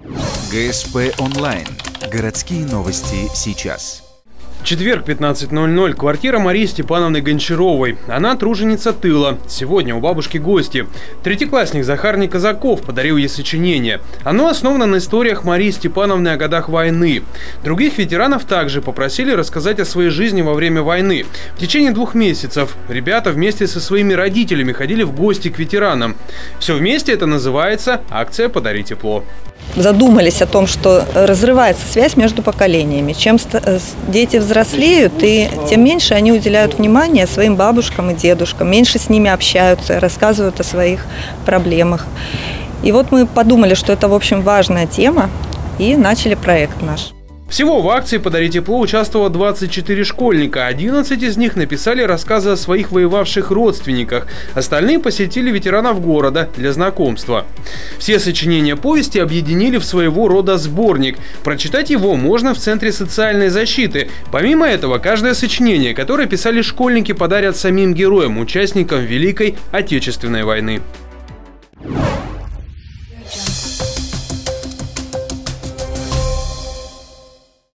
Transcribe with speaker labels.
Speaker 1: ГСП онлайн. Городские новости сейчас.
Speaker 2: Четверг, 15:00. Квартира Марии Степановны Гончаровой. Она труженица тыла. Сегодня у бабушки гости. Третьеклассник Захарий Казаков подарил ей сочинение. Оно основано на историях Марии Степановны о годах войны. Других ветеранов также попросили рассказать о своей жизни во время войны. В течение 2 месяцев ребята вместе со своими родителями ходили в гости к ветеранам. Все вместе это называется акция «Подари тепло».
Speaker 3: Задумались о том, что разрывается связь между поколениями. Чем дети взрослеют, и тем меньше они уделяют внимания своим бабушкам и дедушкам, меньше с ними общаются, рассказывают о своих проблемах. И вот мы подумали, что это, в общем, важная тема, и начали проект наш.
Speaker 2: Всего в акции «Подари тепло» участвовало 24 школьника. 11 из них написали рассказы о своих воевавших родственниках. Остальные посетили ветеранов города для знакомства. Все сочинения повести объединили в своего рода сборник. Прочитать его можно в Центре социальной защиты. Помимо этого, каждое сочинение, которое писали школьники, подарят самим героям, участникам Великой Отечественной войны.